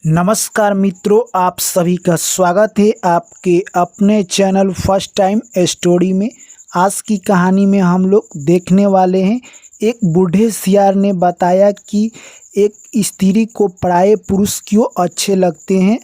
नमस्कार मित्रों, आप सभी का स्वागत है आपके अपने चैनल फर्स्ट टाइम स्टोरी में। आज की कहानी में हम लोग देखने वाले हैं। एक बूढ़े सियार ने बताया कि एक स्त्री को पराये पुरुष क्यों अच्छे लगते हैं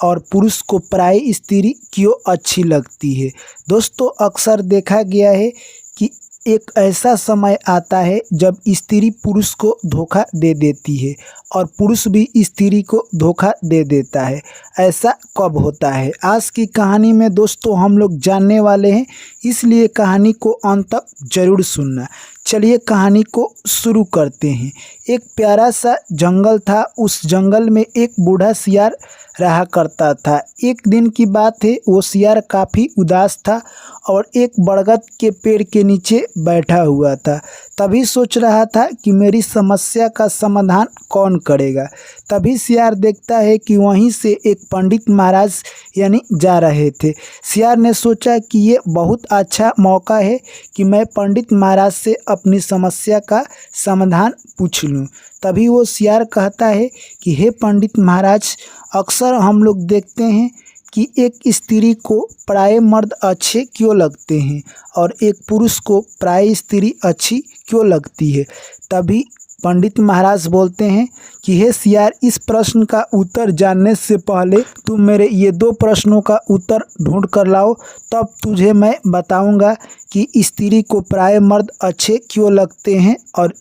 और पुरुष को पराई स्त्री क्यों अच्छी लगती है। दोस्तों, अक्सर देखा गया है कि एक ऐसा समय आता है जब स्त्री पुरुष को धोखा दे देती है और पुरुष भी स्त्री को धोखा दे देता है। ऐसा कब होता है, आज की कहानी में दोस्तों हम लोग जानने वाले हैं, इसलिए कहानी को अंत तक जरूर सुनना। चलिए कहानी को शुरू करते हैं। एक प्यारा सा जंगल था। उस जंगल में एक बूढ़ा सियार रहा करता था। एक दिन की बात है, वो सियार काफ़ी उदास था और एक बरगद के पेड़ के नीचे बैठा हुआ था। तभी सोच रहा था कि मेरी समस्या का समाधान कौन करेगा। तभी सियार देखता है कि वहीं से एक पंडित महाराज यानी जा रहे थे। सियार ने सोचा कि ये बहुत अच्छा मौका है कि मैं पंडित महाराज से अपनी समस्या का समाधान पूछ लूँ। तभी वो सियार कहता है कि हे पंडित महाराज, अक्सर हम लोग देखते हैं कि एक स्त्री को पराये मर्द अच्छे क्यों लगते हैं और एक पुरुष को पराई स्त्री अच्छी क्यों लगती है। तभी पंडित महाराज बोलते हैं कि हे सियार, इस प्रश्न का उत्तर जानने से पहले तुम मेरे ये दो प्रश्नों का उत्तर ढूंढ कर लाओ, तब तुझे मैं बताऊंगा कि स्त्री को पराये मर्द अच्छे क्यों लगते हैं और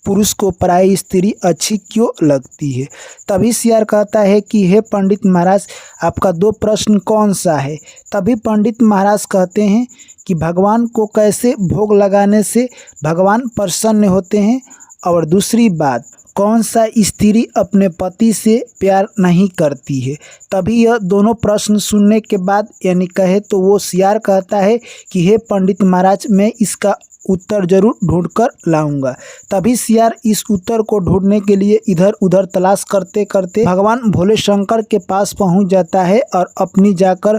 पुरुष को पराई स्त्री अच्छी क्यों लगती है। तभी सियार कहता है कि हे पंडित महाराज, आपका दो प्रश्न कौन सा है। तभी पंडित महाराज कहते हैं कि भगवान को कैसे भोग लगाने से भगवान प्रसन्न होते हैं, और दूसरी बात, कौन सा स्त्री अपने पति से प्यार नहीं करती है। तभी यह दोनों प्रश्न सुनने के बाद यानी कहे तो वो सियार कहता है कि हे पंडित महाराज, मैं इसका उत्तर जरूर ढूंढ कर लाऊंगा। तभी सियार इस उत्तर को ढूंढने के लिए इधर उधर तलाश करते करते भगवान भोले शंकर के पास पहुंच जाता है और अपनी जाकर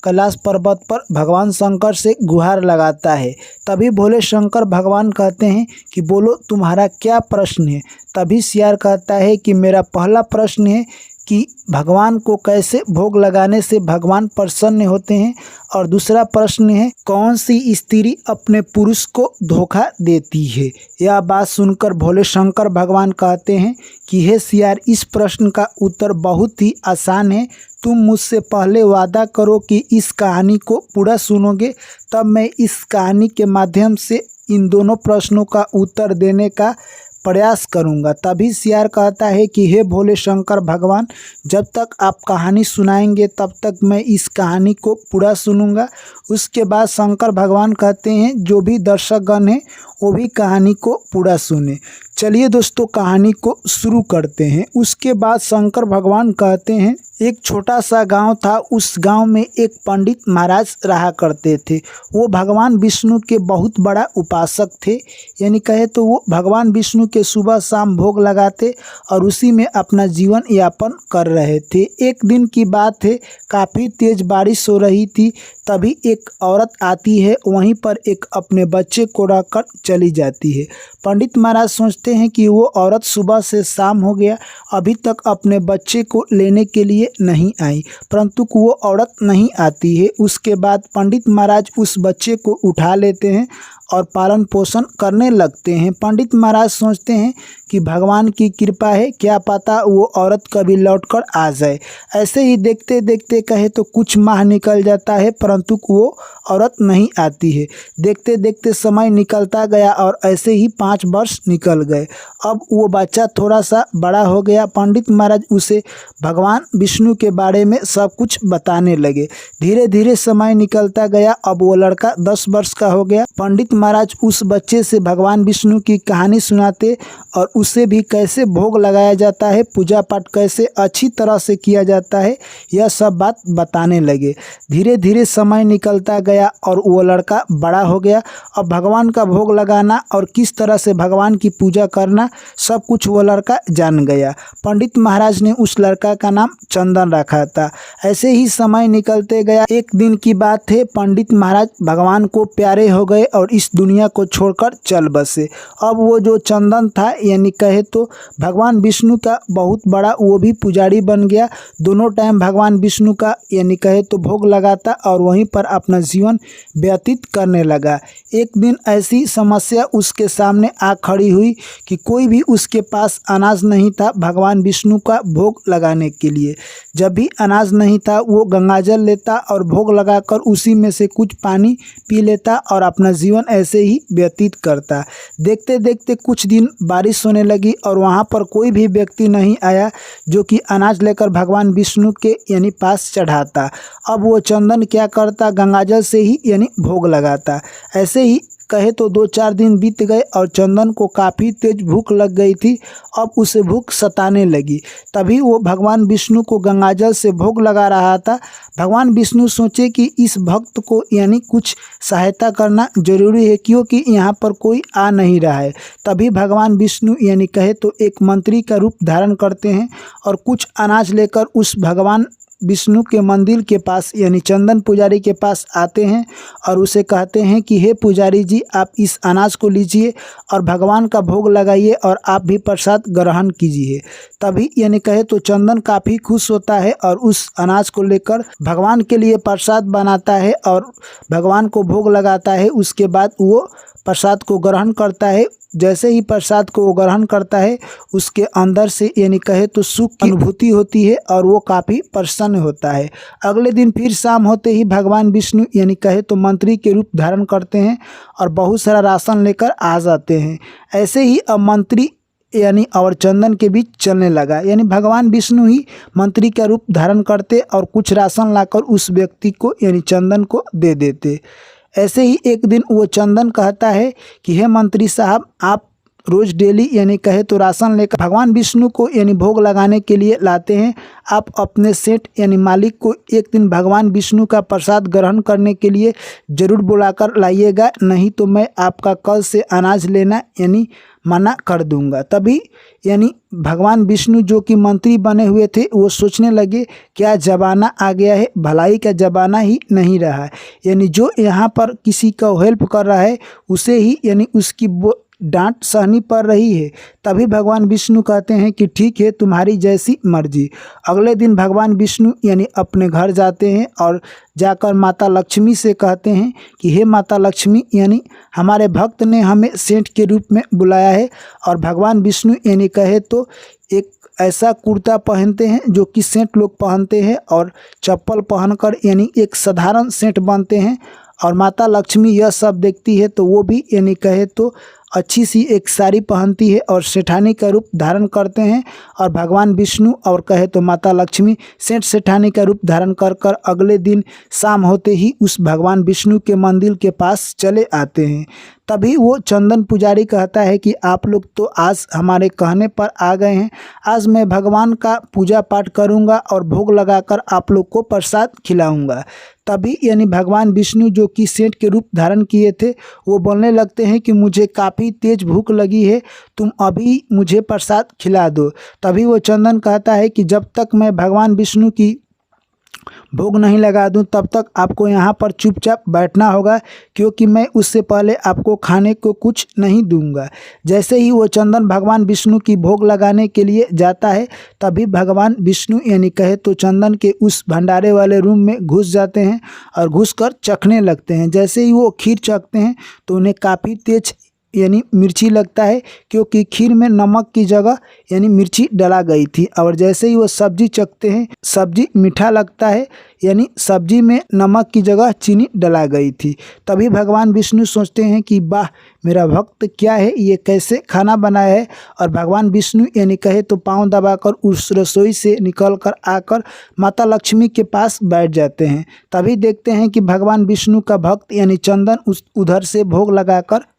कैलाश पर्वत पर भगवान शंकर से गुहार लगाता है। तभी भोले शंकर भगवान कहते हैं कि बोलो, तुम्हारा क्या प्रश्न है। तभी सियार कहता है कि मेरा पहला प्रश्न है कि भगवान को कैसे भोग लगाने से भगवान प्रसन्न होते हैं, और दूसरा प्रश्न है कौन सी स्त्री अपने पुरुष को धोखा देती है। यह बात सुनकर भोले शंकर भगवान कहते हैं कि हे सियार, इस प्रश्न का उत्तर बहुत ही आसान है। तुम मुझसे पहले वादा करो कि इस कहानी को पूरा सुनोगे, तब मैं इस कहानी के माध्यम से इन दोनों प्रश्नों का उत्तर देने का प्रयास करूंगा। तभी सियार कहता है कि हे भोले शंकर भगवान, जब तक आप कहानी सुनाएंगे तब तक मैं इस कहानी को पूरा सुनूंगा। उसके बाद शंकर भगवान कहते हैं जो भी दर्शकगण हैं वो भी कहानी को पूरा सुने। चलिए दोस्तों, कहानी को शुरू करते हैं। उसके बाद शंकर भगवान कहते हैं एक छोटा सा गांव था। उस गांव में एक पंडित महाराज रहा करते थे। वो भगवान विष्णु के बहुत बड़ा उपासक थे, यानी कहे तो वो भगवान विष्णु के सुबह शाम भोग लगाते और उसी में अपना जीवन यापन कर रहे थे। एक दिन की बात है, काफ़ी तेज बारिश हो रही थी। तभी एक औरत आती है, वहीं पर एक अपने बच्चे को रखकर चली जाती है। पंडित महाराज सोचते हैं कि वो औरत सुबह से शाम हो गया, अभी तक अपने बच्चे को लेने के लिए नहीं आई, परंतु वो औरत नहीं आती है। उसके बाद पंडित महाराज उस बच्चे को उठा लेते हैं और पालन पोषण करने लगते हैं। पंडित महाराज सोचते हैं कि भगवान की कृपा है, क्या पता वो औरत कभी लौटकर आ जाए। ऐसे ही देखते देखते कहे तो कुछ माह निकल जाता है, परंतु वो औरत नहीं आती है। देखते देखते समय निकलता गया और ऐसे ही 5 वर्ष निकल गए। अब वो बच्चा थोड़ा सा बड़ा हो गया। पंडित महाराज उसे भगवान विष्णु के बारे में सब कुछ बताने लगे। धीरे धीरे समय निकलता गया। अब वो लड़का 10 वर्ष का हो गया। पंडित महाराज उस बच्चे से भगवान विष्णु की कहानी सुनाते और उसे भी कैसे भोग लगाया जाता है, पूजा पाठ कैसे अच्छी तरह से किया जाता है, यह सब बात बताने लगे। धीरे धीरे समय निकलता गया और वो लड़का बड़ा हो गया। अब भगवान का भोग लगाना और किस तरह से भगवान की पूजा करना सब कुछ वो लड़का जान गया। पंडित महाराज ने उस लड़का का नाम चंदन रखा था। ऐसे ही समय निकलते गया। एक दिन की बात है, पंडित महाराज भगवान को प्यारे हो गए और इस दुनिया को छोड़कर चल बसे। अब वो जो चंदन था यानी कहे तो भगवान विष्णु का बहुत बड़ा वो भी पुजारी बन गया। दोनों टाइम भगवान विष्णु का यानी कहे तो भोग लगाता और वहीं पर अपना जीवन व्यतीत करने लगा। एक दिन ऐसी समस्या उसके सामने आ खड़ी हुई कि कोई भी उसके पास अनाज नहीं था भगवान विष्णु का भोग लगाने के लिए। जब भी अनाज नहीं था वो गंगाजल लेता और भोग लगाकर उसी में से कुछ पानी पी लेता और अपना जीवन ऐसे ही व्यतीत करता। देखते देखते कुछ दिन बारिश होने लगी और वहाँ पर कोई भी व्यक्ति नहीं आया जो कि अनाज लेकर भगवान विष्णु के यानी पास चढ़ाता। अब वो चंदन क्या करता, गंगाजल से ही यानी भोग लगाता। ऐसे ही कहे तो 2-4 दिन बीत गए और चंदन को काफ़ी तेज भूख लग गई थी। अब उसे भूख सताने लगी। तभी वो भगवान विष्णु को गंगाजल से भोग लगा रहा था। भगवान विष्णु सोचे कि इस भक्त को यानी कुछ सहायता करना जरूरी है क्योंकि यहाँ पर कोई आ नहीं रहा है। तभी भगवान विष्णु यानी कहे तो एक मंत्री का रूप धारण करते हैं और कुछ अनाज लेकर उस भगवान विष्णु के मंदिर के पास यानी चंदन पुजारी के पास आते हैं और उसे कहते हैं कि हे पुजारी जी, आप इस अनाज को लीजिए और भगवान का भोग लगाइए और आप भी प्रसाद ग्रहण कीजिए। तभी यानी कहे तो चंदन काफ़ी खुश होता है और उस अनाज को लेकर भगवान के लिए प्रसाद बनाता है और भगवान को भोग लगाता है। उसके बाद वो प्रसाद को ग्रहण करता है। जैसे ही प्रसाद को वो ग्रहण करता है उसके अंदर से यानी कहे तो सुख की अनुभूति होती है और वो काफ़ी प्रसन्न होता है। अगले दिन फिर शाम होते ही भगवान विष्णु यानी कहे तो मंत्री के रूप धारण करते हैं और बहुत सारा राशन लेकर आ जाते हैं। ऐसे ही अब मंत्री यानी और चंदन के बीच चलने लगा। यानी भगवान विष्णु ही मंत्री का रूप धारण करते और कुछ राशन लाकर उस व्यक्ति को यानी चंदन को दे देते। ऐसे ही एक दिन वो चंदन कहता है कि हे मंत्री साहब, आप रोज़ डेली यानी कहे तो राशन लेकर भगवान विष्णु को यानी भोग लगाने के लिए लाते हैं। आप अपने सेठ यानी मालिक को एक दिन भगवान विष्णु का प्रसाद ग्रहण करने के लिए ज़रूर बुलाकर लाइएगा, नहीं तो मैं आपका कल से अनाज लेना यानी मना कर दूंगा। तभी यानी भगवान विष्णु जो कि मंत्री बने हुए थे वो सोचने लगे क्या ज़माना आ गया है, भलाई का ज़माना ही नहीं रहा है। यानी जो यहाँ पर किसी का हेल्प कर रहा है उसे ही यानी उसकी डांट सहनी पड़ रही है। तभी भगवान विष्णु कहते हैं कि ठीक है, तुम्हारी जैसी मर्जी। अगले दिन भगवान विष्णु यानी अपने घर जाते हैं और जाकर माता लक्ष्मी से कहते हैं कि हे माता लक्ष्मी, यानी हमारे भक्त ने हमें सेठ के रूप में बुलाया है। और भगवान विष्णु यानी कहे तो एक ऐसा कुर्ता पहनते हैं जो कि सेठ लोग पहनते हैं और चप्पल पहनकर यानी एक साधारण सेठ बनते हैं। और माता लक्ष्मी यह सब देखती है तो वो भी यानी कहे तो अच्छी सी एक साड़ी पहनती है और सेठानी का रूप धारण करते हैं। और भगवान विष्णु और कहे तो माता लक्ष्मी सेठ सेठानी का रूप धारण कर अगले दिन शाम होते ही उस भगवान विष्णु के मंदिर के पास चले आते हैं। तभी वो चंदन पुजारी कहता है कि आप लोग तो आज हमारे कहने पर आ गए हैं, आज मैं भगवान का पूजा पाठ करूंगा और भोग लगाकर आप लोग को प्रसाद खिलाऊंगा। तभी यानी भगवान विष्णु जो कि सेठ के रूप धारण किए थे वो बोलने लगते हैं कि मुझे काफ़ी तेज भूख लगी है, तुम अभी मुझे प्रसाद खिला दो। तभी वो चंदन कहता है कि जब तक मैं भगवान विष्णु की भोग नहीं लगा दूं तब तक आपको यहाँ पर चुपचाप बैठना होगा, क्योंकि मैं उससे पहले आपको खाने को कुछ नहीं दूंगा। जैसे ही वो चंदन भगवान विष्णु की भोग लगाने के लिए जाता है तभी भगवान विष्णु यानी कहे तो चंदन के उस भंडारे वाले रूम में घुस जाते हैं और घुसकर चखने लगते हैं। जैसे ही वो खीर चखते हैं तो उन्हें काफ़ी तेज यानी मिर्ची लगता है, क्योंकि खीर में नमक की जगह यानी मिर्ची डला गई थी। और जैसे ही वो सब्जी चखते हैं सब्जी मीठा लगता है, यानी सब्जी में नमक की जगह चीनी डला गई थी। तभी भगवान विष्णु सोचते हैं कि वाह, मेरा भक्त क्या है, ये कैसे खाना बनाया है। और भगवान विष्णु यानी कहे तो पाँव दबाकर उस रसोई से निकल कर आकर माता लक्ष्मी के पास बैठ जाते हैं। तभी देखते हैं कि भगवान विष्णु का भक्त यानी चंदन उधर से भोग लगाकर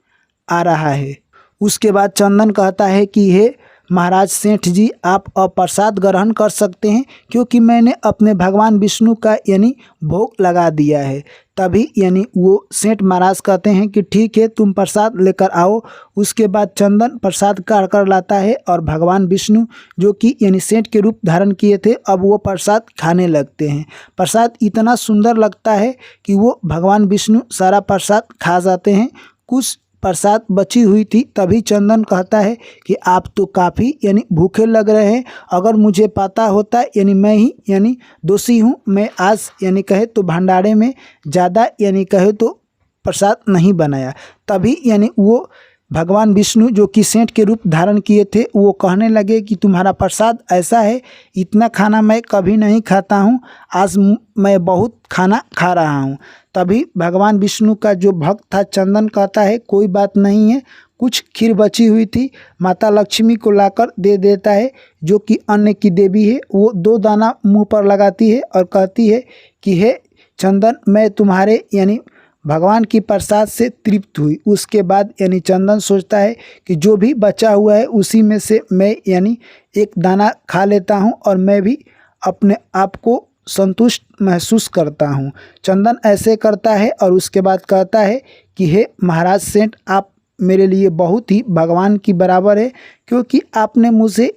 आ रहा है। उसके बाद चंदन कहता है कि हे महाराज सेठ जी, आप अब प्रसाद ग्रहण कर सकते हैं, क्योंकि मैंने अपने भगवान विष्णु का यानी भोग लगा दिया है। तभी यानी वो सेठ महाराज कहते हैं कि ठीक है, तुम प्रसाद लेकर आओ। उसके बाद चंदन प्रसाद काट कर लाता है और भगवान विष्णु जो कि यानी सेठ के रूप धारण किए थे अब वो प्रसाद खाने लगते हैं। प्रसाद इतना सुंदर लगता है कि वो भगवान विष्णु सारा प्रसाद खा जाते हैं। कुछ प्रसाद बची हुई थी। तभी चंदन कहता है कि आप तो काफ़ी भूखे लग रहे हैं, अगर मुझे पता होता मैं ही दोषी हूँ, मैं आज कहे तो भंडारे में ज़्यादा कहे तो प्रसाद नहीं बनाया। तभी वो भगवान विष्णु जो कि सेंट के रूप धारण किए थे, वो कहने लगे कि तुम्हारा प्रसाद ऐसा है, इतना खाना मैं कभी नहीं खाता हूँ, आज मैं बहुत खाना खा रहा हूँ। तभी भगवान विष्णु का जो भक्त था चंदन कहता है कोई बात नहीं है, कुछ खीर बची हुई थी, माता लक्ष्मी को लाकर दे देता है, जो कि अन्न की देवी है। वो 2 दाना मुंह पर लगाती है और कहती है कि हे चंदन, मैं तुम्हारे भगवान की प्रसाद से तृप्त हुई। उसके बाद चंदन सोचता है कि जो भी बचा हुआ है उसी में से मैं एक दाना खा लेता हूँ और मैं भी अपने आप को संतुष्ट महसूस करता हूँ। चंदन ऐसे करता है और उसके बाद कहता है कि हे महाराज सेठ, आप मेरे लिए बहुत ही भगवान की बराबर है, क्योंकि आपने मुझे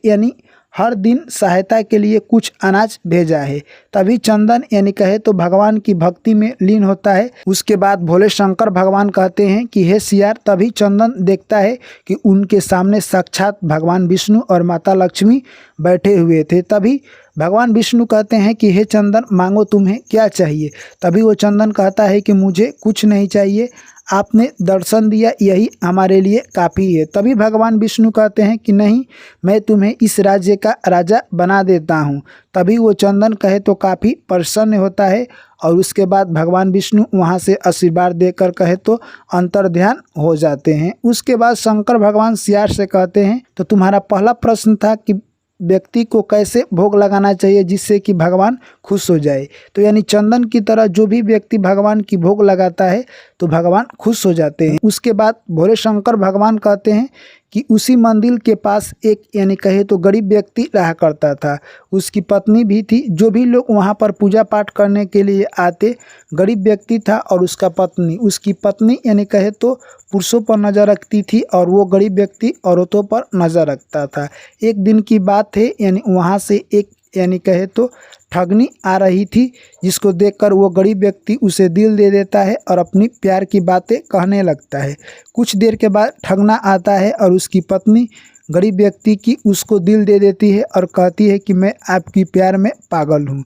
हर दिन सहायता के लिए कुछ अनाज भेजा है। तभी चंदन कहे तो भगवान की भक्ति में लीन होता है। उसके बाद भोले शंकर भगवान कहते हैं कि हे सियार। तभी चंदन देखता है कि उनके सामने साक्षात भगवान विष्णु और माता लक्ष्मी बैठे हुए थे। तभी भगवान विष्णु कहते हैं कि हे चंदन, मांगो तुम्हें क्या चाहिए। तभी वो चंदन कहता है कि मुझे कुछ नहीं चाहिए, आपने दर्शन दिया यही हमारे लिए काफ़ी है। तभी भगवान विष्णु कहते हैं कि नहीं, मैं तुम्हें इस राज्य का राजा बना देता हूँ। तभी वो चंदन कहे तो काफ़ी प्रसन्न होता है और उसके बाद भगवान विष्णु वहाँ से आशीर्वाद देकर कहे तो अंतर्ध्यान हो जाते हैं। उसके बाद शंकर भगवान सियार से कहते हैं, तो तुम्हारा पहला प्रश्न था कि व्यक्ति को कैसे भोग लगाना चाहिए जिससे कि भगवान खुश हो जाए। तो चंदन की तरह जो भी व्यक्ति भगवान की भोग लगाता है तो भगवान खुश हो जाते हैं। उसके बाद भोले शंकर भगवान कहते हैं कि उसी मंदिर के पास एक कहे तो गरीब व्यक्ति रहा करता था, उसकी पत्नी भी थी। जो भी लोग वहाँ पर पूजा पाठ करने के लिए आते, गरीब व्यक्ति था और उसकी पत्नी कहे तो पुरुषों पर नज़र रखती थी और वो गरीब व्यक्ति औरतों पर नज़र रखता था। एक दिन की बात है, वहाँ से एक कहे तो ठगनी आ रही थी, जिसको देखकर वो गरीब व्यक्ति उसे दिल दे देता है और अपनी प्यार की बातें कहने लगता है। कुछ देर के बाद ठगना आता है और उसकी पत्नी गरीब व्यक्ति की उसको दिल दे देती है और कहती है कि मैं आपकी प्यार में पागल हूँ।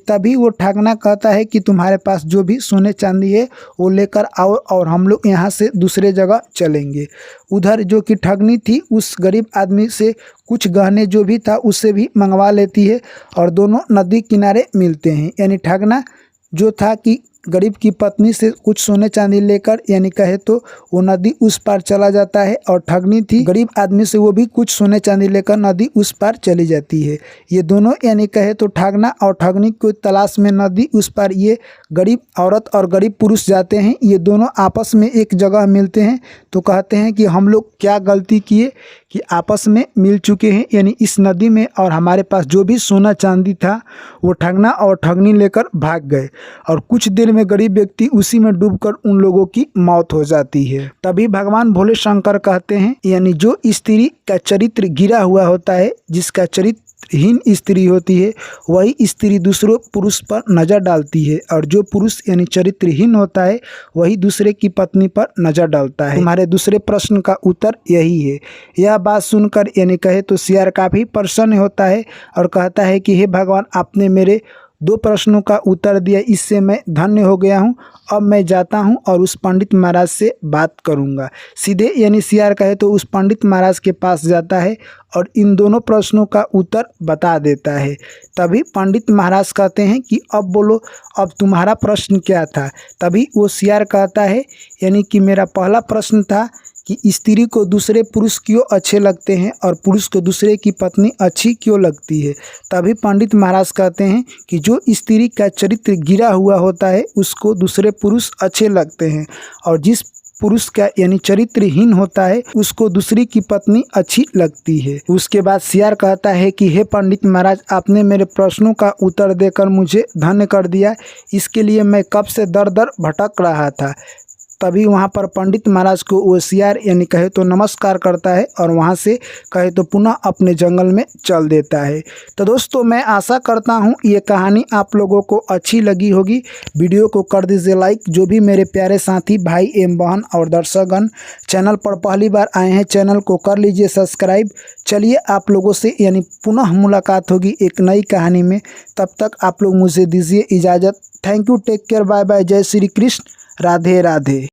तभी वो ठगना कहता है कि तुम्हारे पास जो भी सोने चांदी है वो लेकर आओ और हम लोग यहाँ से दूसरे जगह चलेंगे। उधर जो कि ठगनी थी उस गरीब आदमी से कुछ गहने जो भी था उससे भी मंगवा लेती है और दोनों नदी किनारे मिलते हैं। ठगना जो था कि गरीब की पत्नी से कुछ सोने चांदी लेकर कहे तो वो नदी उस पार चला जाता है और ठगनी थी गरीब आदमी से वो भी कुछ सोने चांदी लेकर नदी उस पार चली जाती है। ये दोनों कहे तो ठगना और ठगनी को तलाश में नदी उस पार ये गरीब औरत और गरीब पुरुष जाते हैं। ये दोनों आपस में एक जगह मिलते हैं तो कहते हैं कि हम लोग क्या गलती किए कि आपस में मिल चुके हैं इस नदी में, और हमारे पास जो भी सोना चांदी था वो ठगना और ठगनी लेकर भाग गए और कुछ देर में गरीब व्यक्ति उसी में डूबकर उन लोगों की मौत हो जाती है। तभी भगवान भोले शंकर कहते हैं जो स्त्री का चरित्र गिरा हुआ होता है, जिसका चरित्रहीन स्त्री होती है, वही स्त्री दूसरों पुरुष पर नज़र डालती है और जो पुरुष चरित्रहीन होता है वही दूसरे की पत्नी पर नज़र डालता है। तुम्हारे दूसरे प्रश्न का उत्तर यही है। यह बात सुनकर कहे तो सियार काफ़ी प्रसन्न होता है और कहता है कि हे भगवान, आपने मेरे 2 प्रश्नों का उत्तर दिया, इससे मैं धन्य हो गया हूँ। अब मैं जाता हूँ और उस पंडित महाराज से बात करूँगा। सीधे सियार कहे तो उस पंडित महाराज के पास जाता है और इन दोनों प्रश्नों का उत्तर बता देता है। तभी पंडित महाराज कहते हैं कि अब बोलो, अब तुम्हारा प्रश्न क्या था। तभी वो सियार कहता है कि मेरा पहला प्रश्न था कि स्त्री को दूसरे पुरुष क्यों अच्छे लगते हैं और पुरुष को दूसरे की पत्नी अच्छी क्यों लगती है। तभी पंडित महाराज कहते हैं कि जो स्त्री का चरित्र गिरा हुआ होता है उसको दूसरे पुरुष अच्छे लगते हैं और जिस पुरुष का चरित्रहीन होता है उसको दूसरी की पत्नी अच्छी लगती है। उसके बाद सियार कहता है कि हे पंडित महाराज, आपने मेरे प्रश्नों का उत्तर देकर मुझे धन्य कर दिया। इसके लिए मैं कब से दर दर भटक रहा था। तभी वहाँ पर पंडित महाराज को वो सियार यानी कहे तो नमस्कार करता है और वहाँ से कहे तो पुनः अपने जंगल में चल देता है। तो दोस्तों मैं आशा करता हूँ ये कहानी आप लोगों को अच्छी लगी होगी। वीडियो को कर दीजिए लाइक। जो भी मेरे प्यारे साथी भाई एवं बहन और दर्शकगण चैनल पर पहली बार आए हैं चैनल को कर लीजिए सब्सक्राइब। चलिए आप लोगों से यानी पुनः मुलाकात होगी एक नई कहानी में। तब तक आप लोग मुझे दीजिए इजाज़त। Thank you, take care, bye bye, जय श्री कृष्ण, राधे राधे।